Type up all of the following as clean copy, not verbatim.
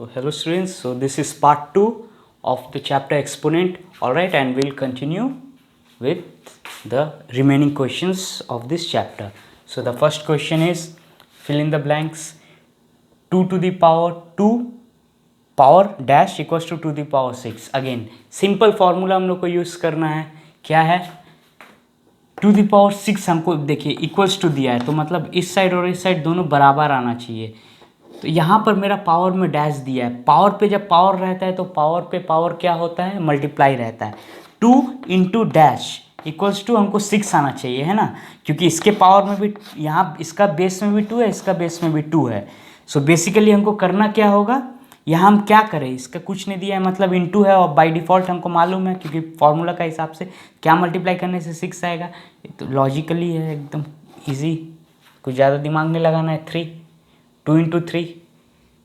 So hello students, so this is part 2 of the chapter exponent, alright, and we'll continue with the remaining questions of this chapter. So the first question is, fill in the blanks. 2 to the power 2 power dash equals to 2 to the power 6. Again simple formula हम लोग को use करना है, क्या है, 2 to the power 6 हमको देखिए equals to दिया है, तो मतलब इस साइड और इस साइड दोनों बराबर आना चाहिए। तो यहाँ पर मेरा पावर में डैश दिया है, पावर पे जब पावर रहता है तो पावर पे पावर क्या होता है, मल्टीप्लाई रहता है। 2 इंटू डैश इक्वल्स टू हमको 6 आना चाहिए, है ना, क्योंकि इसके पावर में भी यहाँ इसका बेस में भी 2 है, इसका बेस में भी 2 है। सो बेसिकली हमको करना क्या होगा, यहाँ हम क्या करें, इसका कुछ नहीं दिया है मतलब इंटू है, और बाय डिफ़ॉल्ट हमको मालूम है क्योंकि फॉर्मूला का हिसाब से क्या मल्टीप्लाई करने से 6 आएगा। तो लॉजिकली है, एकदम इजी, कुछ ज़्यादा दिमाग नहीं लगाना है। 3 2 इंटू 3,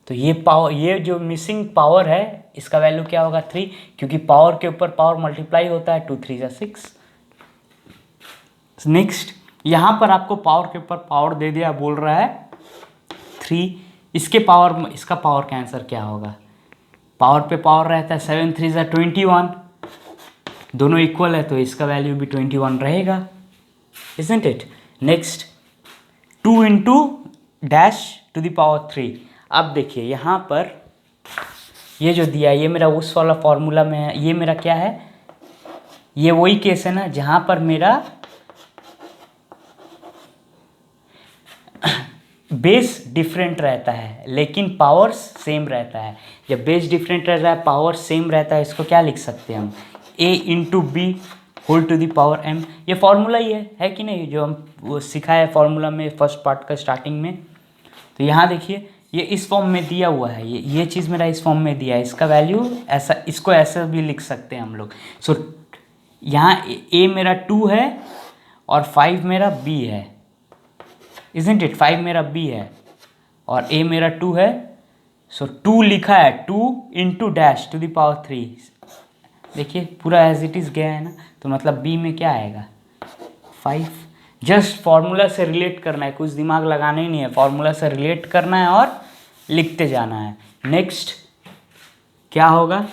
तो ये पावर, ये जो मिसिंग पावर है इसका वैल्यू क्या होगा 3, क्योंकि पावर के ऊपर पावर मल्टीप्लाई होता है, 2 3 6। नेक्स्ट यहाँ पर आपको पावर के ऊपर पावर दे दिया, बोल रहा है 3, इसके पावर, इसका पावर का आंसर क्या होगा, पावर पे पावर रहता है, 7 3 21, दोनों इक्वल है तो इसका वैल्यू भी 21 रहेगा, isn't it. Next 2 into dash to the power 3। अब देखिए यहाँ पर ये जो दिया है ये मेरा उस वाला फॉर्मूला में है, ये मेरा क्या है, ये वही केस है ना जहाँ पर मेरा बेस डिफरेंट रहता है लेकिन पावर सेम रहता है। जब बेस डिफरेंट रहता है, पावर सेम रहता है, इसको क्या लिख सकते हैं हम, a into B whole to the power m। ये फॉर्मूला ही है कि नहीं, जो हम वो सिखाया है फॉर्मूला में फर्स्ट पार्ट का स्टार्टिंग में। तो यहाँ देखिए ये इस फॉर्म में दिया हुआ है, ये चीज़ मेरा इस फॉर्म में दिया है, इसका वैल्यू ऐसा, इसको ऐसा भी लिख सकते हैं हम लोग। सो यहाँ a मेरा 2 है और 5 मेरा b है, इजंट इट, 5 मेरा b है और a मेरा 2 है। सो 2 लिखा है, 2 into dash to the power 3, देखिए पूरा एज इट इज़ गया है ना, तो मतलब b में क्या आएगा 5। जस्ट फार्मूला से रिलेट करना है, कुछ दिमाग लगाना ही नहीं है, फार्मूला से रिलेट करना है और लिखते जाना है। नेक्स्ट क्या होगा,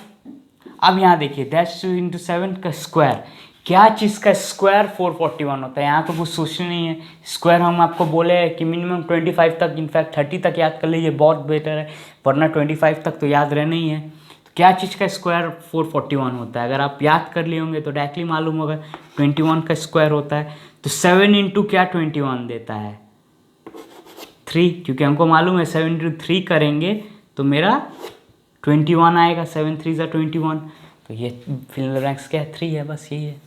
अब यहाँ देखिए डैश इंटू 7 का स्क्वायर, क्या चीज़ का स्क्वायर 441 होता है, यहाँ तो कुछ सोचना नहीं है। स्क्वायर हम आपको बोले हैं कि मिनिमम 25 तक, इनफैक्ट 30 तक याद कर लीजिए, बहुत बेटर है, वरना 25 तक तो याद रहना ही है। तो क्या चीज़ का स्क्वायर 441 होता है, अगर आप याद कर लिए होंगे तो डायरेक्टली मालूम होगा 21 का स्क्वायर होता है। तो 7 इंटू क्या 21 देता है 3, क्योंकि हमको मालूम है 7 इंटू 3 करेंगे तो मेरा 21 आएगा, 7 3 21। तो ये फिल रैंक्स क्या है 3 है, बस यही है।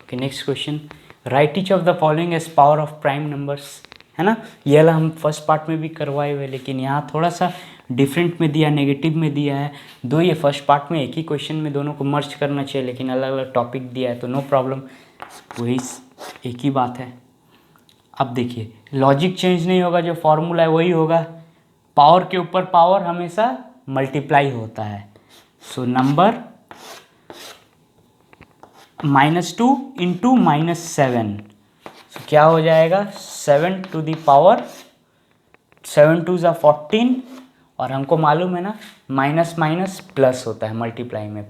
Okay next question, write each of the following as power of prime numbers, है ना, ये वाला हम फर्स्ट पार्ट में भी करवाए हुए, लेकिन यहाँ थोड़ा सा डिफरेंट में दिया, नेगेटिव में दिया है। दो ये फर्स्ट पार्ट में एक ही क्वेश्चन में दोनों को मर्ज करना चाहिए, लेकिन अलग अलग टॉपिक दिया है तो नो प्रॉब्लम, वही एक ही बात है। अब देखिए लॉजिक चेंज नहीं होगा, जो फॉर्मूला है वही होगा, पावर के ऊपर पावर हमेशा मल्टीप्लाई होता है। सो नंबर -2 इंटू -7, सो क्या हो जाएगा 7 टू दी पावर 7 2 14, और हमको मालूम है ना माइनस माइनस प्लस होता है मल्टीप्लाई में।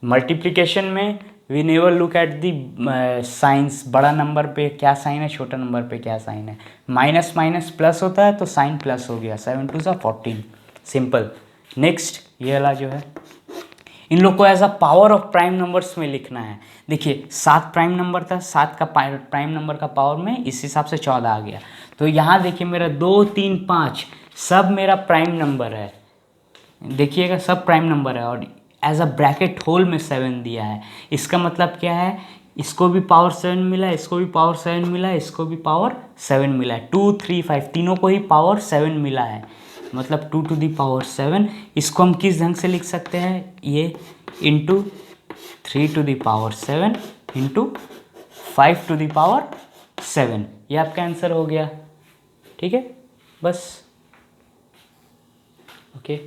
मल्टीप्लिकेशन में we never look at the signs, बड़ा नंबर पे क्या साइन है, छोटा नंबर पे क्या साइन है, माइनस माइनस प्लस होता है तो साइन प्लस हो गया, 7 2 14, सिंपल। नेक्स्ट ये वाला जो है, इन लोग को as a power of prime numbers में लिखना है। देखिए 7 प्राइम नंबर था, 7 का प्राइम नंबर का पावर में इस हिसाब से 14 आ गया। तो यहाँ देखिए मेरा 2 3 5 सब मेरा प्राइम नंबर है, देखिएगा सब प्राइम नंबर है, और एज अ ब्रैकेट होल में 7 दिया है। इसका मतलब क्या है, इसको भी पावर 7 मिला है, इसको भी पावर 7 मिला है, इसको भी पावर 7 मिला है, 2 3 5 तीनों को ही पावर 7 मिला है, मतलब 2 टू दी पावर 7। इसको हम किस ढंग से लिख सकते हैं, ये into 3 to the power 7 into 5 to the power 7, ये आपका आंसर हो गया, ठीक है बस। ओके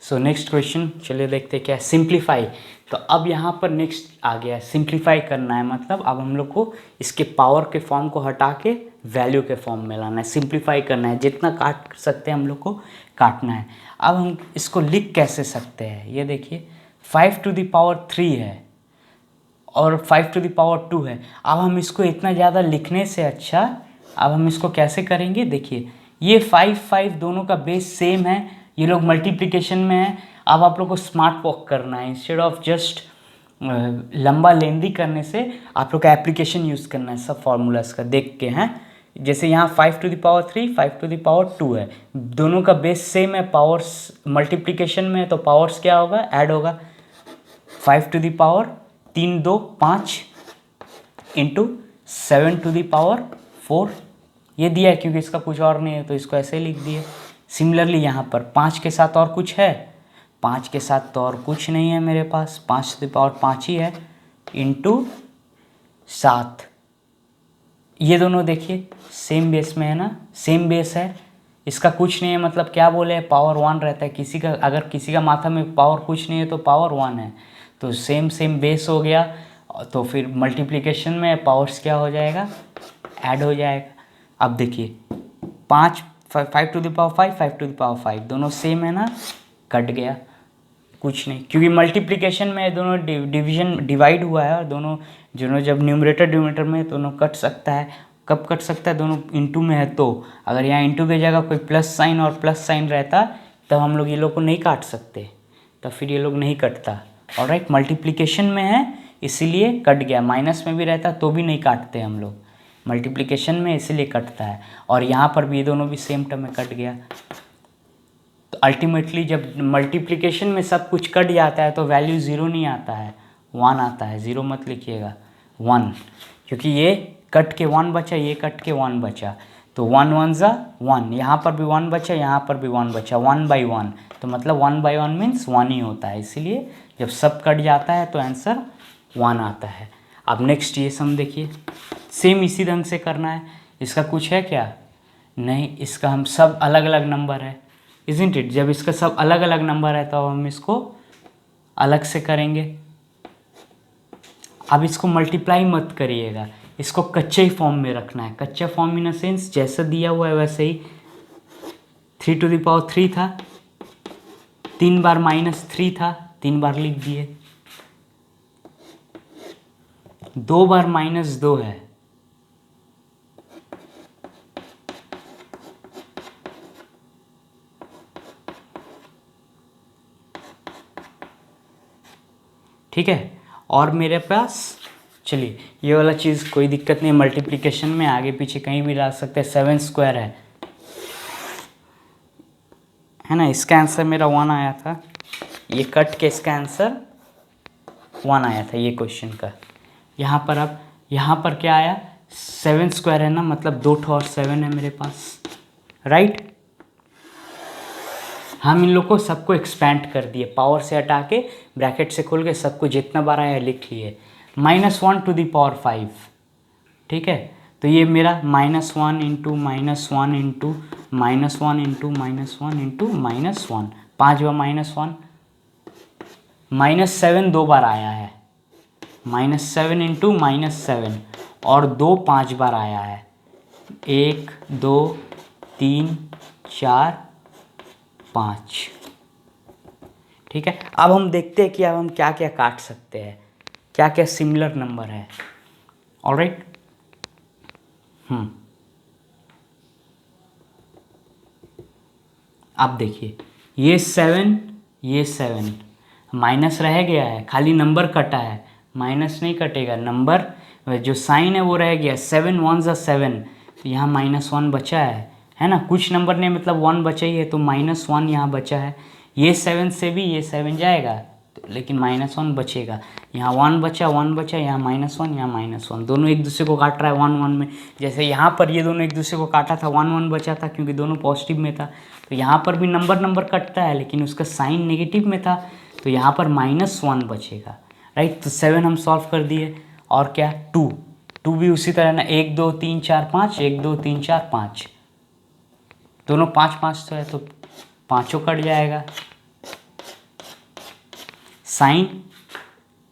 सो नेक्स्ट क्वेश्चन चलिए देखते हैं क्या है, सिंप्लीफाई। तो अब यहाँ पर नेक्स्ट आ गया सिंप्लीफाई करना है, मतलब अब हम लोग को इसके पावर के फॉर्म को हटा के वैल्यू के फॉर्म में लाना है, सिंप्लीफाई करना है, जितना काट सकते हैं हम लोग को काटना है। अब हम इसको लिख कैसे सकते हैं, ये देखिए 5⁻³ है और 5⁻² है। अब हम इसको इतना ज़्यादा लिखने से अच्छा अब हम इसको कैसे करेंगे, देखिए ये 5 दोनों का बेस सेम है, ये लोग मल्टीप्लिकेशन में है। अब आप लोग को स्मार्ट वर्क करना है, इंस्टेड ऑफ जस्ट लंबा लेंदी करने से आप लोग का एप्लीकेशन यूज़ करना है सब फार्मूलाज का देख के हैं। जैसे यहाँ 5⁻³ 5⁻² है, दोनों का बेस सेम है, पावर्स मल्टीप्लिकेशन में है तो पावर्स क्या होगा, ऐड होगा। 5⁻3 2 5 इंटू 7⁻4 ये दिया है, क्योंकि इसका कुछ और नहीं है तो इसको ऐसे ही लिख दिए। सिमिलरली यहाँ पर 5 के साथ और कुछ है, 5 के साथ तो और कुछ नहीं है मेरे पास, 5⁻5 ही है, इंटू 7। ये दोनों देखिए सेम बेस में है ना, सेम बेस है, इसका कुछ नहीं है, मतलब क्या बोले, पावर 1 रहता है। किसी का अगर किसी का माथा में पावर कुछ नहीं है तो पावर 1 है, तो सेम बेस हो गया। तो फिर मल्टीप्लिकेशन में पावर्स क्या हो जाएगा, ऐड हो जाएगा। अब देखिए 5 5⁵ 5⁵ दोनों सेम है ना, कट गया, कुछ नहीं, क्योंकि मल्टीप्लिकेशन में दोनों डिवीजन डिवाइड हुआ है और दोनों जब न्यूमरेटर डिनोमिनेटर में दोनों कट सकता है। कब कट सकता है, दोनों इंटू में है तो। अगर यहाँ इंटू की जगह कोई प्लस साइन और प्लस साइन रहता तब हम लोग ये लोग को नहीं काट सकते, तब फिर ये लोग नहीं कटता। ऑलराइट, मल्टीप्लिकेशन में है इसीलिए कट गया, माइनस में भी रहता तो भी नहीं काटते हम लोग, मल्टीप्लिकेशन में इसीलिए कटता है। और यहाँ पर भी ये दोनों भी सेम टर्म में कट गया। तो अल्टीमेटली जब मल्टीप्लिकेशन में सब कुछ कट जाता है तो वैल्यू 0 नहीं आता है, 1 आता है। 0 मत लिखिएगा, 1, क्योंकि ये कट के 1 बचा, ये कट के 1 बचा, तो 1 1 ज़ा 1, यहाँ पर भी 1 बचा, यहाँ पर भी 1 बचा, 1/1, तो मतलब 1/1 मीन्स 1 ही होता है। इसीलिए जब सब कट जाता है तो आंसर 1 आता है। अब नेक्स्ट ये सम देखिए, सेम इसी ढंग से करना है। इसका कुछ है क्या, नहीं, इसका हम सब अलग अलग नंबर है, इज़न्ट इट। जब इसका सब अलग अलग नंबर है तो हम इसको अलग से करेंगे। अब इसको मल्टीप्लाई मत करिएगा, इसको कच्चे ही फॉर्म में रखना है। कच्चा फॉर्म इन अ सेंस जैसा दिया हुआ है वैसे ही। 3⁻³ था, 3 बार -3 था, 3 बार लिख दिए। 2 बार -2 है, ठीक है। और मेरे पास चलिए ये वाला चीज़ कोई दिक्कत नहीं, मल्टीप्लिकेशन में आगे पीछे कहीं भी ला सकते हैं। 7² है ना, इसका आंसर मेरा 1 आया था, ये कट के इसका आंसर 1 आया था ये क्वेश्चन का। यहाँ पर अब यहाँ पर क्या आया, 7² है ना, मतलब 2 और 7 है मेरे पास, राइट। हम इन लोग को सबको एक्सपैंड कर दिए, पावर से हटा के ब्रैकेट से खोल के सबको जितना बार आया लिख लिए। -1⁵, ठीक है। तो ये मेरा -1 × -1 × -1 × -1 5 बार -1, -7 2 बार आया है, -7 × -7, और 2 5 बार आया है, 1 2 3 4 5, ठीक है। अब हम देखते हैं कि अब हम क्या क्या काट सकते हैं, क्या क्या सिमिलर नंबर है। ऑलराइट, अब देखिए ये 7 माइनस रह गया है, खाली नंबर कटा है, माइनस नहीं कटेगा, नंबर जो साइन है वो रह गया। 7 1 ज़ा 7, तो यहाँ -1 बचा है ना, कुछ नंबर ने मतलब 1 बचा ही है तो -1 यहाँ बचा है। ये 7 से भी ये 7 जाएगा तो, लेकिन -1 बचेगा, यहाँ 1 बचा, यहाँ -1, यहाँ -1, दोनों एक दूसरे को काट रहा है 1 1 में। जैसे यहाँ पर ये दोनों एक दूसरे को काटा था, 1 1 बचा था क्योंकि दोनों पॉजिटिव में था, तो यहाँ पर भी नंबर कटता है लेकिन उसका साइन नेगेटिव में था, तो यहाँ पर -1 बचेगा, राइट। तो 7 हम सॉल्व कर दिए। और क्या, 2 भी उसी तरह ना, 1 2 3 4 5, 1 2 3 4 5, दोनों 5 5 तो है तो पाँचों कट जाएगा, साइन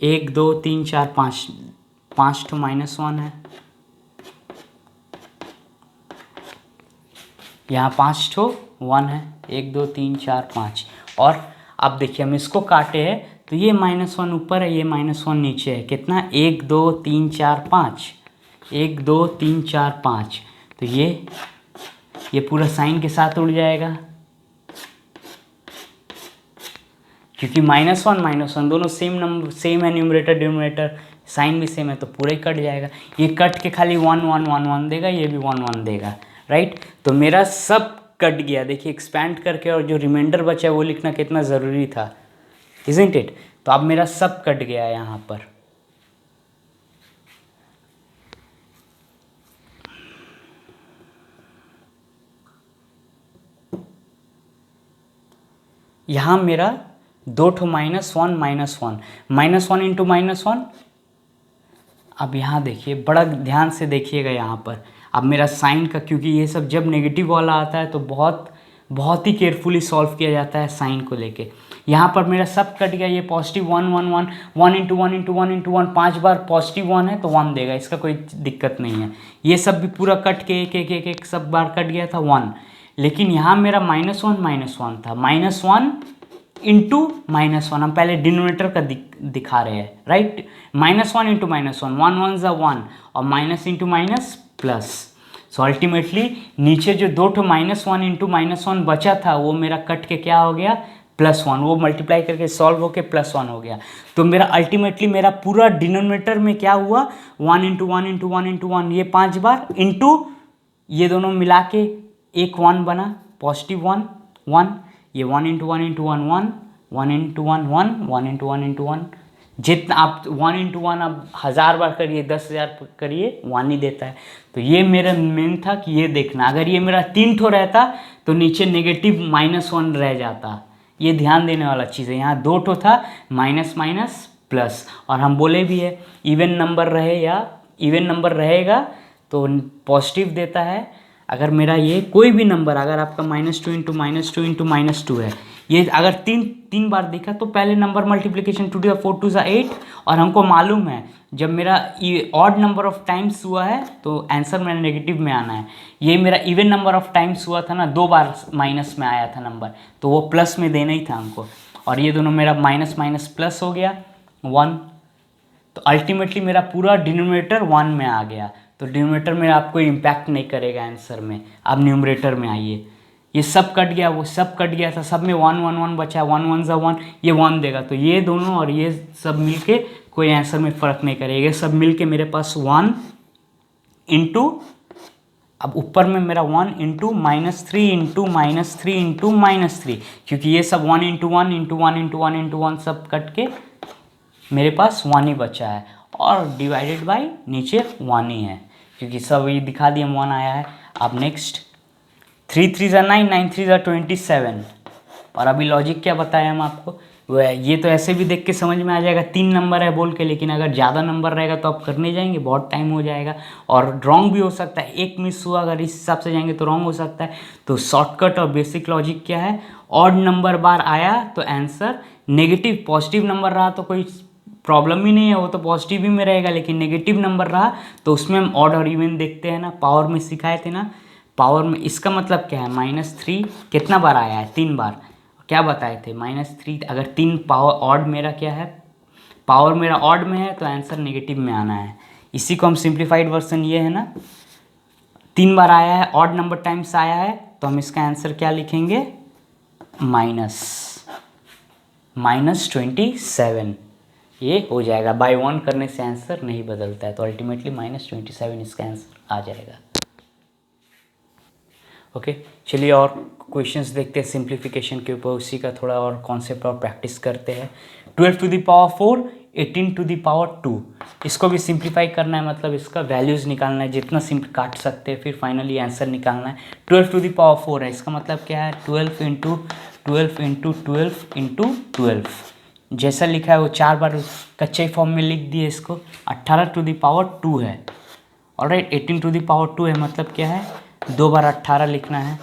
1 2 3 4 5, 5 तो -1 है, यहाँ 5 तो 1 है, 1 2 3 4 5। और अब देखिए हम इसको काटे हैं तो ये -1 ऊपर है, ये -1 नीचे है, कितना 1 2 3 4 5, 1 2 3 4 5। तो ये पूरा साइन के साथ उड़ जाएगा, क्योंकि -1 दोनों सेम नंबर, सेम है न्यूमरेटर डिनोमिनेटर, साइन भी सेम है, तो पूरा ही कट जाएगा। ये कट के खाली 1 1 1 1 देगा, ये भी 1 1 देगा, राइट। तो मेरा सब कट गया, देखिए एक्सपैंड करके, और जो रिमाइंडर बचा है वो लिखना कितना ज़रूरी था, इज़न्ट इट। तो अब मेरा सब कट गया यहाँ पर। यहाँ मेरा 2 ठो -1 -1 इंटू -1। अब यहाँ देखिए, बड़ा ध्यान से देखिएगा यहाँ पर। अब मेरा साइन का, क्योंकि ये सब जब नेगेटिव वाला आता है तो बहुत ही केयरफुली सॉल्व किया जाता है साइन को लेके। यहाँ पर मेरा सब कट गया, ये पॉजिटिव 1 1 1 1 इंटू 1 इंटू 1 इंटू 1, 5 बार पॉजिटिव 1 है तो 1 देगा, इसका कोई दिक्कत नहीं है। ये सब भी पूरा कट के एक सब बार कट गया था 1। लेकिन यहाँ मेरा -1 था, -1 इंटू -1, हम पहले डिनोमिनेटर का दिखा रहे हैं, राइट। -1 इंटू -1, 1 1 ज़ा 1, और minus into minus plus. So ultimately नीचे जो 2 ठो -1 इंटू -1 बचा था वो मेरा कट के क्या हो गया, +1, वो मल्टीप्लाई करके सॉल्व होके +1 हो गया। तो मेरा अल्टीमेटली मेरा पूरा डिनोमिनेटर में क्या हुआ, 1 इंटू 1 इंटू 1 इंटू 1, ये 5 बार, इंटू ये दोनों मिला के एक 1 बना, पॉजिटिव 1 1, ये 1 into 1 into 1 1, 1 into 1 1, 1 into 1 into 1। जितना आप 1 इंटू 1 आप 1000 बार करिए, 10,000 करिए, 1 ही देता है। तो ये मेरा मेन था कि ये देखना, अगर ये मेरा 3 ठो रहता तो नीचे नेगेटिव -1 रह जाता। ये ध्यान देने वाला चीज़ है। यहाँ 2 ठो था, माइनस माइनस प्लस, और हम बोले भी है इवन नंबर रहे या इवन नंबर रहेगा तो पॉजिटिव देता है। अगर मेरा ये कोई भी नंबर, अगर आपका -2 इंटू -2 इंटू -2 है, ये अगर तीन बार दिखा तो पहले नंबर मल्टीप्लिकेशन 2 4 2 8, और हमको मालूम है जब मेरा ऑड नंबर ऑफ टाइम्स हुआ है तो आंसर मेरा नेगेटिव में आना है। ये मेरा इवन नंबर ऑफ टाइम्स हुआ था ना, 2 बार माइनस में आया था नंबर, तो वो प्लस में देना ही था हमको। और ये दोनों मेरा माइनस माइनस प्लस हो गया 1, तो अल्टीमेटली मेरा पूरा डिनोमिनेटर 1 में आ गया। तो डिनोमिनेटर में आपको इम्पैक्ट नहीं करेगा आंसर में। अब न्यूमरेटर में आइए, ये सब कट गया, वो सब कट गया था, सब में 1 1 1 बचा, 1 1 ज़ा 1, ये 1 देगा। तो ये दोनों और ये सब मिलके कोई आंसर में फ़र्क नहीं करेगा, ये सब मिलके मेरे पास 1 इंटू, अब ऊपर में मेरा 1 इंटू -3 इंटू -3 इंटू -3, क्योंकि ये सब 1 इंटू 1 इंटू 1 इंटू 1 इंटू 1 सब कट के मेरे पास 1 ही बचा है, और डिवाइडेड बाई नीचे 1 ही है, क्योंकि सब ये दिखा दिया 1 आया है। अब नेक्स्ट 3 3 ज़ा 9, 9 3 ज़ा 27, और अभी लॉजिक क्या बताया हम आपको, वह ये तो ऐसे भी देख के समझ में आ जाएगा 3 नंबर है बोल के, लेकिन अगर ज़्यादा नंबर रहेगा तो आप करने जाएंगे बहुत टाइम हो जाएगा, और रॉन्ग भी हो सकता है, एक मिस हुआ अगर इस हिसाब से जाएंगे तो रॉन्ग हो सकता है। तो शॉर्टकट और बेसिक लॉजिक क्या है, ऑड नंबर बार आया तो आंसर नेगेटिव, पॉजिटिव नंबर रहा तो कोई प्रॉब्लम ही नहीं है, वो तो पॉजिटिव ही में रहेगा, लेकिन नेगेटिव नंबर रहा तो उसमें हम ऑड और इवन देखते हैं ना, पावर में सिखाए थे ना, पावर में इसका मतलब क्या है, -3 कितना बार आया है, 3 बार। क्या बताए थे, -3, अगर 3 पावर ऑड मेरा क्या है, पावर मेरा ऑड में है तो आंसर नेगेटिव में आना है। इसी को हम सिंप्लीफाइड वर्जन ये है ना, 3 बार आया है, ऑड नंबर टाइम्स आया है, तो हम इसका आंसर क्या लिखेंगे, -27, ये हो जाएगा। बाय 1 करने से आंसर नहीं बदलता है, तो अल्टीमेटली -27 इसका आंसर आ जाएगा। ओके, चलिए और क्वेश्चंस देखते हैं सिंप्लीफिकेशन के ऊपर, उसी का थोड़ा और कॉन्सेप्ट और प्रैक्टिस करते हैं। 12 to the power 4, 18 to the power 2, इसको भी सिंप्लीफाई करना है, मतलब इसका वैल्यूज़ निकालना है, जितना सिंपल काट सकते हैं, फिर फाइनली आंसर निकालना है। 12 टू द पावर 4 है, इसका मतलब क्या है, 12 इंटू 12 इंटू 12 इंटू 12, जैसा लिखा है वो 4 बार कच्चे फॉर्म में लिख दिए इसको। 18 टू द पावर 2 है, ऑलराइट। 18 टू द पावर 2 है, मतलब क्या है, 2 बार 18 लिखना है।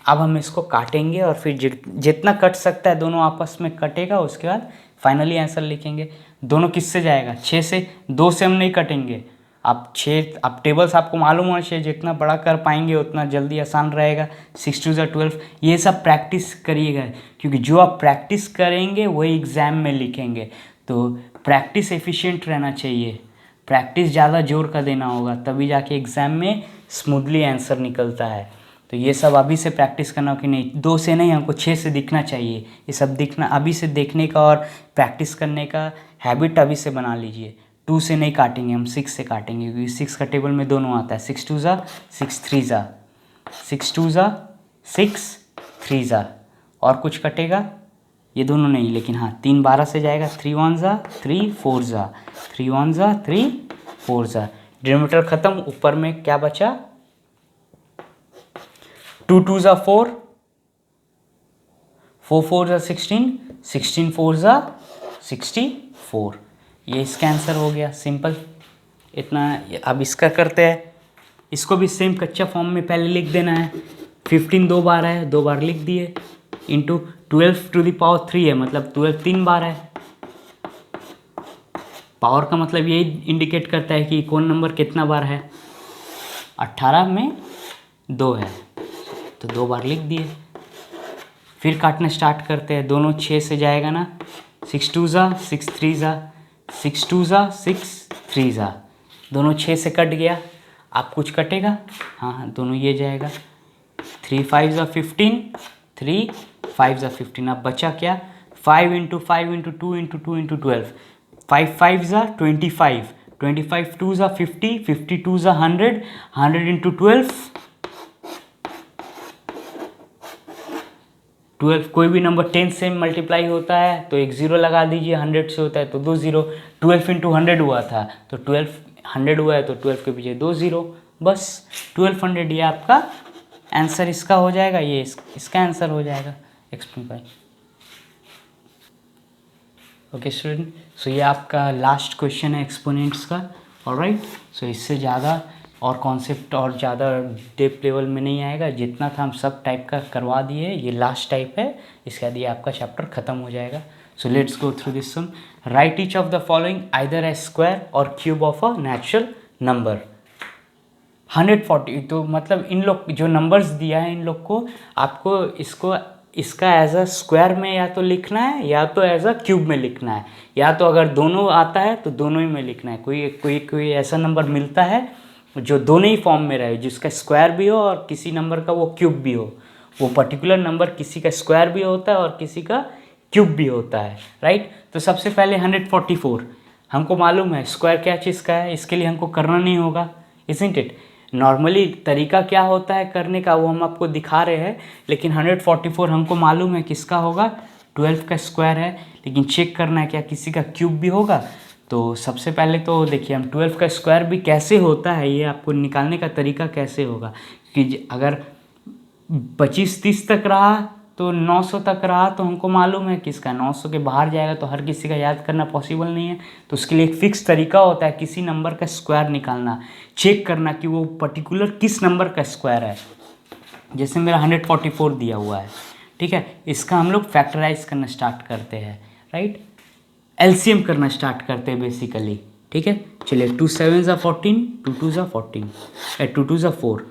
अब हम इसको काटेंगे और फिर जितना कट सकता है दोनों आपस में कटेगा, उसके बाद फाइनली आंसर लिखेंगे। दोनों किससे जाएगा? 6 से। 2 से हम नहीं कटेंगे। आप 6, अब टेबल्स आपको मालूम होना चाहिए, जितना बड़ा कर पाएंगे उतना जल्दी आसान रहेगा। 6 2 12, ये सब प्रैक्टिस करिएगा, क्योंकि जो आप प्रैक्टिस करेंगे वही एग्ज़ाम में लिखेंगे। तो प्रैक्टिस एफिशिएंट रहना चाहिए, प्रैक्टिस ज़्यादा जोर का देना होगा, तभी जाके एग्ज़ाम में स्मूथली आंसर निकलता है। तो ये सब अभी से प्रैक्टिस करना हो कि नहीं, 2 से नहीं, हमको 6 से दिखना चाहिए। ये सब दिखना अभी से देखने का और प्रैक्टिस करने का हैबिट अभी से बना लीजिए। 2 से नहीं काटेंगे हम, 6 से काटेंगे, क्योंकि 6 का टेबल में दोनों आता है। 6 2 6 3 6 2 6 3 और कुछ कटेगा? ये दोनों नहीं, लेकिन हाँ 3 12 से जाएगा। 3 1 3 4 3 1 3 4 डिनोमिनेटर खत्म। ऊपर में क्या बचा? 2 2 4 4 4 16 16 4 64। ये इसका आंसर हो गया, सिंपल इतना। अब इसका करते हैं, इसको भी सेम कच्चा फॉर्म में पहले लिख देना है। 15 2 बार है, 2 बार लिख दिए, इंटू 12 टू द पावर 3 है, मतलब 12 3 बार है। पावर का मतलब यही इंडिकेट करता है कि कौन नंबर कितना बार है। 18 में 2 है, तो 2 बार लिख दिए। फिर काटना स्टार्ट करते हैं, दोनों 6 से जाएगा ना। 6 2 6 3 6 2 6 3 दोनों 6 से कट गया। आप कुछ कटेगा? हाँ, दोनों ये जाएगा। 3 5 15 3 5 15। अब बचा क्या? 5 × 5 × 2 × 2 × 12। 5 5 25 25 2 50 50 2 100 100 × 12 12। कोई भी नंबर 10 से मल्टीप्लाई होता है तो एक 0 लगा दीजिए, 100 से होता है तो 2 0। 12 × 100 हुआ था तो 12 100 हुआ है तो 12 के पीछे 2 0, बस 1200। ये आपका आंसर इसका हो जाएगा, ये इसका आंसर हो जाएगा। Explain by. ओके स्टूडेंट, सो ये आपका लास्ट क्वेश्चन है एक्सपोनेंट्स का। ऑलराइट, सो इससे ज़्यादा और कॉन्सेप्ट और ज़्यादा डेप्थ लेवल में नहीं आएगा। जितना था हम सब टाइप का करवा दिए, ये लास्ट टाइप है। इसके बाद ये आपका चैप्टर ख़त्म हो जाएगा। So let's go through this sum. Write each of the following either a square or cube of a natural number. 140, तो मतलब इन लोग जो नंबर्स दिया है, इन लोग को आपको इसका एज अ स्क्वायर में या तो लिखना है या तो एज अ क्यूब में लिखना है, या तो अगर दोनों आता है तो दोनों ही में लिखना है। कोई ऐसा नंबर मिलता है जो दोनों ही फॉर्म में रहे, जिसका स्क्वायर भी हो और किसी नंबर का वो क्यूब भी हो। वो पर्टिकुलर नंबर किसी का स्क्वायर भी होता है और किसी का क्यूब भी होता है। राइट, तो सबसे पहले 144 हमको मालूम है स्क्वायर क्या चीज़ का है, इसके लिए हमको करना नहीं होगा, इज़न्ट इट। नॉर्मली तरीका क्या होता है करने का वो हम आपको दिखा रहे हैं, लेकिन 144 हमको मालूम है किसका होगा, 12 का स्क्वायर है। लेकिन चेक करना है क्या किसी का क्यूब भी होगा। तो सबसे पहले तो देखिए हम 12 का स्क्वायर भी कैसे होता है, ये आपको निकालने का तरीका कैसे होगा कि अगर 25 30 तक रहा तो 900 तक रहा तो हमको मालूम है किसका 900 के बाहर जाएगा, तो हर किसी का याद करना पॉसिबल नहीं है। तो उसके लिए एक फिक्स तरीका होता है किसी नंबर का स्क्वायर निकालना, चेक करना कि वो पर्टिकुलर किस नंबर का स्क्वायर है। जैसे मेरा 144 दिया हुआ है, ठीक है, इसका हम लोग फैक्टराइज करना स्टार्ट करते हैं। राइट, एलसीएम करना स्टार्ट करते हैं बेसिकली। ठीक है, चलिए 2 7 14, 2 2 14, 2 2 4।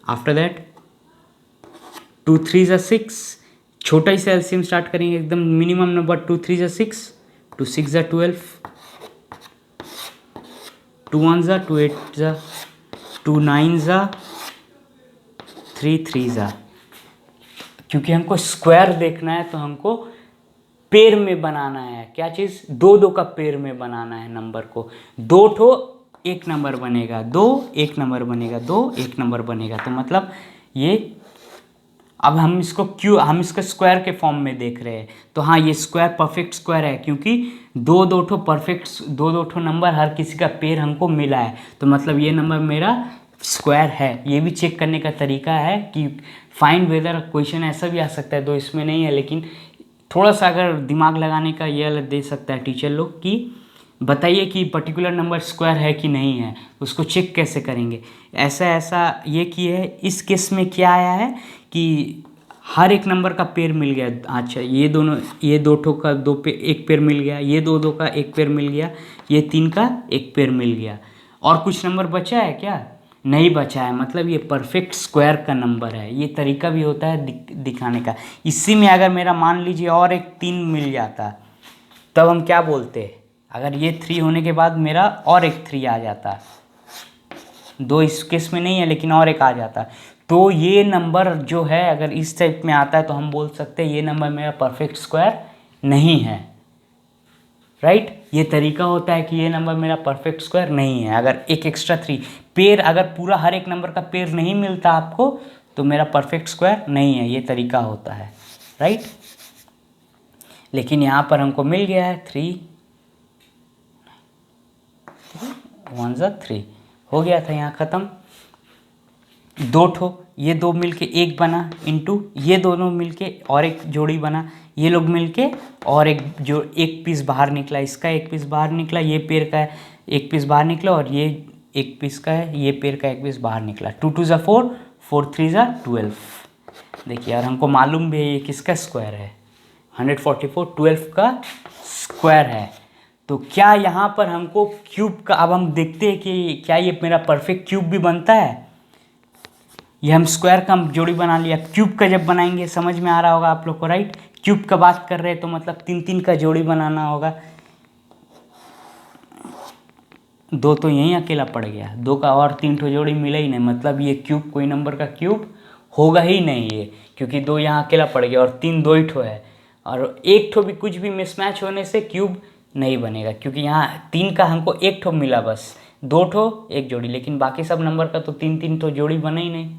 आफ्टर दैट 2 3 6, छोटा ही से एलसीएम स्टार्ट करेंगे, एकदम मिनिमम नंबर। 2 3 6, 2 6 12, 2 1 2 8, 2 9 3 3। क्योंकि हमको स्क्वायर देखना है तो हमको पेयर में बनाना है। क्या चीज़? 2 2 का पेयर में बनाना है नंबर को। 2 ठो एक नंबर बनेगा, 2 एक नंबर बनेगा, 2 एक नंबर बनेगा। तो मतलब ये अब हम इसका स्क्वायर के फॉर्म में देख रहे हैं। तो हाँ, ये स्क्वायर परफेक्ट स्क्वायर है, क्योंकि 2 2 ठो परफेक्ट 2 2 ठो नंबर हर किसी का पेयर हमको मिला है। तो मतलब ये नंबर मेरा स्क्वायर है। ये भी चेक करने का तरीका है कि फाइंड वेदर, क्वेश्चन ऐसा भी आ सकता है, तो इसमें नहीं है, लेकिन थोड़ा सा अगर दिमाग लगाने का ये अलग दे सकता है टीचर लोग कि बताइए कि पर्टिकुलर नंबर स्क्वायर है कि नहीं है, उसको चेक कैसे करेंगे। ऐसा ये किए है। इस केस में क्या आया है कि हर एक नंबर का पेयर मिल गया। अच्छा ये दोनों, ये दो ठो का दो पे एक पेयर मिल गया, ये दो दो का एक पेयर मिल गया, ये तीन का एक पेयर मिल गया। और कुछ नंबर बचा है क्या? नहीं बचा है, मतलब ये परफेक्ट स्क्वायर का नंबर है। ये तरीका भी होता है दिखाने का। इसी में अगर मेरा मान लीजिए और एक 3 मिल जाता, तब हम क्या बोलते? अगर ये 3 होने के बाद मेरा और एक 3 आ जाता, 2 इस केस में नहीं है लेकिन और एक आ जाता, तो ये नंबर जो है अगर इस टाइप में आता है तो हम बोल सकते हैं ये नंबर मेरा परफेक्ट स्क्वायर नहीं है। राइट? ये तरीका होता है कि ये नंबर मेरा परफेक्ट स्क्वायर नहीं है। अगर एक एक्स्ट्रा 3 पेयर, अगर पूरा हर एक नंबर का पेयर नहीं मिलता आपको तो मेरा परफेक्ट स्क्वायर नहीं है। ये तरीका होता है। राइट? लेकिन यहाँ पर हमको मिल गया है 3 1 ज़ा 3 हो गया था, यहाँ ख़त्म। दो ठो, ये दो मिलके एक बना, इनटू ये दोनों मिलके और एक जोड़ी बना, ये लोग मिलके और एक जो एक पीस बाहर निकला, इसका एक पीस बाहर निकला, ये पेयर का एक पीस बाहर निकला और ये एक पीस का है, ये पेयर का एक पीस बाहर निकला। 2 2 ज़ा 4, 4 3 ज़ा 12। देखिए यार हमको मालूम भी है ये किसका स्क्वायर है, 144 12 का स्क्वायर है। तो क्या यहाँ पर हमको क्यूब का, अब हम देखते हैं कि क्या ये मेरा परफेक्ट क्यूब भी बनता है। ये हम स्क्वायर का जोड़ी बना लिया, क्यूब का जब बनाएंगे समझ में आ रहा होगा आप लोग को। राइट? क्यूब का बात कर रहे हैं तो मतलब 3 3 का जोड़ी बनाना होगा। 2 तो यहीं अकेला पड़ गया, 2 का और 3 ठो जोड़ी मिला ही नहीं, मतलब ये क्यूब कोई नंबर का क्यूब होगा ही नहीं ये, क्योंकि 2 यहाँ अकेला पड़ गया और 3 2 ही ठो है, और एक ठो भी कुछ भी मिसमैच होने से क्यूब नहीं बनेगा, क्योंकि यहाँ 3 का हमको एक ठो मिला, बस 2 ठो एक जोड़ी, लेकिन बाकी सब नंबर का तो 3 3 ठो जोड़ी बना ही नहीं,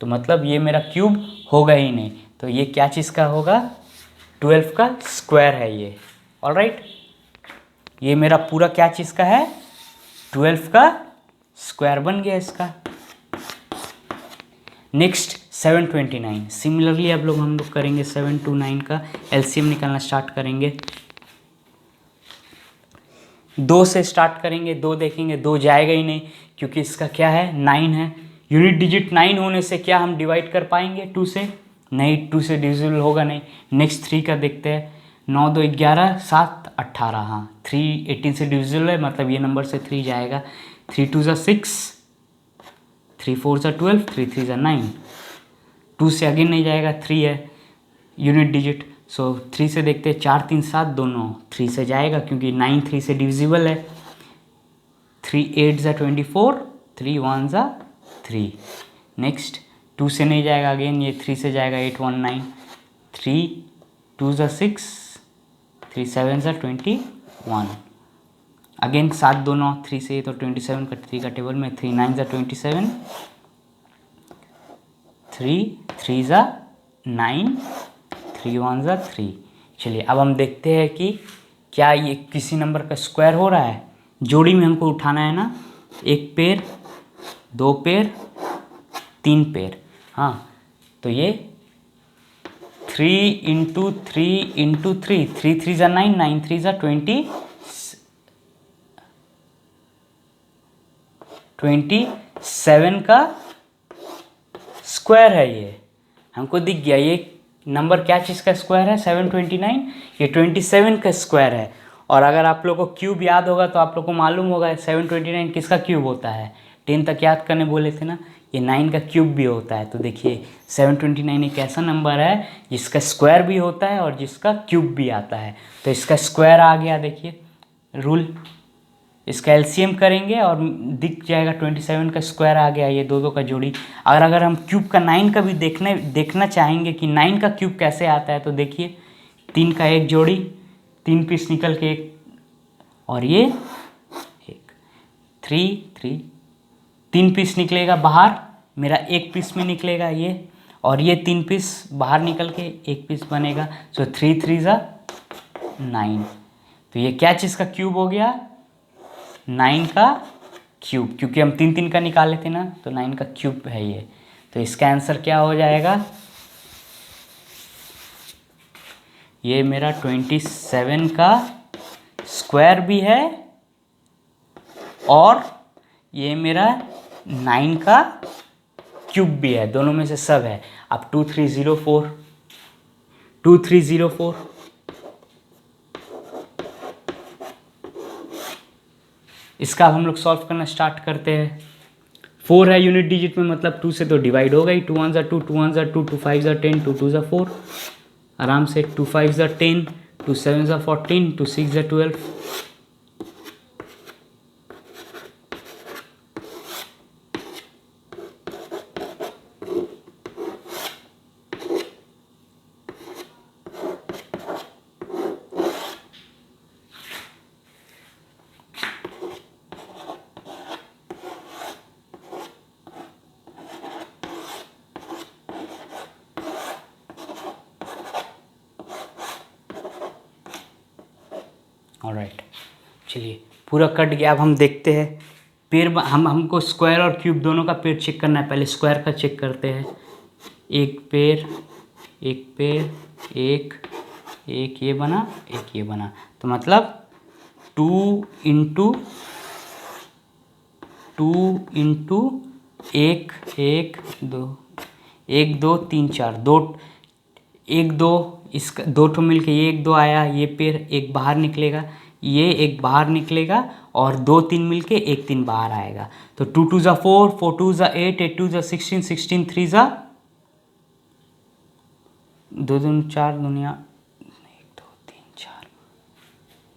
तो मतलब ये मेरा क्यूब होगा ही नहीं। तो ये क्या चीज़ का होगा? 12 का स्क्वायर है ये। ऑलराइट? ये मेरा पूरा क्या चीज़ का है? 12 का स्क्वायर बन गया इसका। नेक्स्ट 729। सिमिलरली अब हम लोग करेंगे 7 to 9 का एलसीएम निकालना स्टार्ट करेंगे। 2 से स्टार्ट करेंगे, 2 देखेंगे, 2 जाएगा ही नहीं क्योंकि इसका क्या है? 9 है। यूनिट डिजिट 9 होने से क्या हम डिवाइड कर पाएंगे 2 से? नहीं, 2 से डिविजिबल होगा नहीं। नेक्स्ट 3 का देखते हैं। 9 2 11 7 18, हाँ 3 18 से डिविजिबल है, मतलब ये नंबर से 3 जाएगा। 3 2 ज़ा 6, 3 4 ज़ा 12, 3 3 ज़ा 9। 2 से अगेन नहीं जाएगा, 3 है यूनिट डिजिट, सो 3 से देखते हैं। 4 3 7 दोनों 3 से जाएगा क्योंकि 9 3 से डिविजिबल है। 3 8 ज़ा 24, 3 1 ज़ा 3। नेक्स्ट 2 से नहीं जाएगा, अगेन ये 3 से जाएगा। 8 1 9, 3 2 ज़ा 6, 3 7 ज़ा 21। अगेन 7 दोनों 3 से, तो 27 का 3 का टेबल में। 3 9 ज़ा 27, 3 3 ज़ा 9, 3 1 ज़ा 3। चलिए अब हम देखते हैं कि क्या ये किसी नंबर का स्क्वायर हो रहा है। जोड़ी में हमको उठाना है ना, एक पेयर, 2 पेयर, 3 पेयर। हाँ तो ये 3 इंटू 3 इंटू 3, 3 3 ज़ा 9, 9 3 ज़ा 27 का स्क्वायर है। ये हमको दिख गया, ये नंबर क्या चीज़ का स्क्वायर है? 729, ये 27 का स्क्वायर है। और अगर आप लोग को क्यूब याद होगा तो आप लोग को मालूम होगा 729 किसका क्यूब होता है। 10 तक याद करने बोले थे ना, ये 9 का क्यूब भी होता है। तो देखिए 729 एक ऐसा नंबर है जिसका स्क्वायर भी होता है और जिसका क्यूब भी आता है। तो इसका स्क्वायर आ गया, देखिए रूल, इसका एलसीएम करेंगे और दिख जाएगा 27 का स्क्वायर आ गया, ये दो दो का जोड़ी। अगर हम क्यूब का 9 का भी देखना चाहेंगे कि 9 का क्यूब कैसे आता है, तो देखिए 3 का एक जोड़ी, 3 पीस निकल के एक, और ये एक 3 3, 3 पीस निकलेगा बाहर, मेरा एक पीस में निकलेगा ये, और ये 3 पीस बाहर निकल के एक पीस बनेगा। सो 3 3 ज़ा 9। तो ये क्या चीज़ का क्यूब हो गया? 9 का क्यूब, क्योंकि हम 3 3 का निकाले थे ना, तो 9 का क्यूब है ये। तो इसका आंसर क्या हो जाएगा? ये मेरा 27 का स्क्वायर भी है और ये मेरा 9 का क्यूब भी है, दोनों में से सब है। अब 2304 2304 इसका अब हम लोग सॉल्व करना स्टार्ट करते हैं। 4 है यूनिट डिजिट में, मतलब 2 से तो डिवाइड होगा ही। 2 1 ज़ा 2, 2 1 ज़ा 2, 2 5 ज़ा 10, 2 2 ज़ा 4, आराम से। 2 5 ज़ा 10, 2 7 ज़ा 14, 2 6 ज़ा 12। ऑलराइट, चलिए पूरा कट गया। अब हम देखते हैं पेयर, हमको स्क्वायर और क्यूब दोनों का पेयर चेक करना है। पहले स्क्वायर का चेक करते हैं। एक पेयर, एक पेयर, एक ये बना, एक ये बना, तो मतलब 2 इंटू 1 1 2 1 2 3 4 2 1 2, इसका 2 ठो मिल के ये 1 2 आया, ये पेयर एक बाहर निकलेगा, ये एक बाहर निकलेगा, और 2 3 मिल के 1 3 बाहर आएगा। तो 2 2 ज़ा 4, 4 2 ज़ा 8, 8 2 ज़ा 16, 16 3 ज़ा 2 2 4 दुनिया 1 2 3 4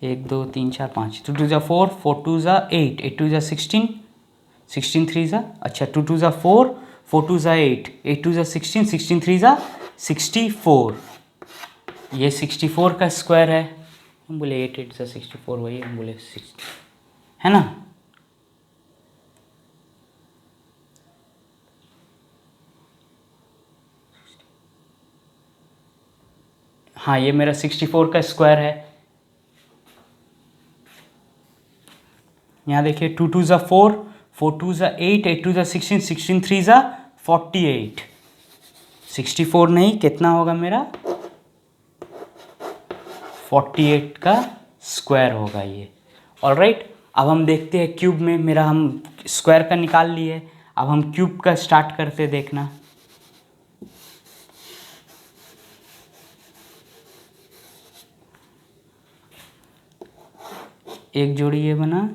1 2 3 4 5, 2 2 ज़ा 4, 4 2 ज़ा 8, 8 2 ज़ा 16, 16 3 ज़ा, अच्छा 2 2 ज़ा 4, 4 2 ज़ा 8, 8 2 ज़ा 16, 16 3 ज़ा 64। ये 64 का स्क्वायर है। हम बोले 8 8 ज़ा 64, वही हम बोले 60 है ना। हाँ, ये मेरा 64 का स्क्वायर है। यहाँ देखिए 2 2 ज़ा 4, 4 2 ज़ा 8, 8 2 ज़ा 16, 16 3 ज़ा 48। 64 नहीं, कितना होगा मेरा 48 का स्क्वायर होगा ये। ऑलराइट, अब हम देखते हैं क्यूब में। मेरा हम स्क्वायर का निकाल लिए, अब हम क्यूब का स्टार्ट करते देखना। एक जोड़ी ये बना,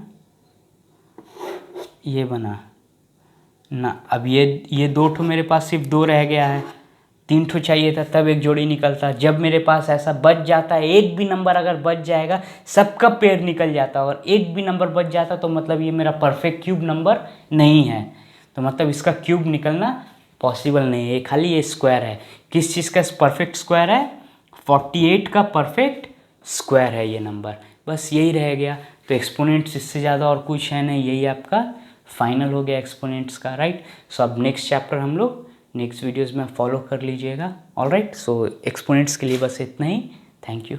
ये बना ना। अब ये 2 ठो मेरे पास सिर्फ 2 रह गया है, 3 ठो चाहिए था तब एक जोड़ी निकलता। जब मेरे पास ऐसा बच जाता है, एक भी नंबर अगर बच जाएगा, सबका पेयर निकल जाता, और एक भी नंबर बच जाता तो मतलब ये मेरा परफेक्ट क्यूब नंबर नहीं है। तो मतलब इसका क्यूब निकलना पॉसिबल नहीं है, खाली ये स्क्वायर है। किस चीज़ का परफेक्ट स्क्वायर है? 48 का परफेक्ट स्क्वायर है ये नंबर। बस यही रह गया। तो एक्सपोनेंट्स, इससे ज़्यादा और कुछ है नहीं, यही आपका फाइनल हो गया एक्सपोनेंट्स का, राइट। सो अब नेक्स्ट चैप्टर हम लोग नेक्स्ट वीडियोज़ में फॉलो कर लीजिएगा। ऑलराइट, सो एक्सपोनेंट्स के लिए बस इतना ही। Thank you.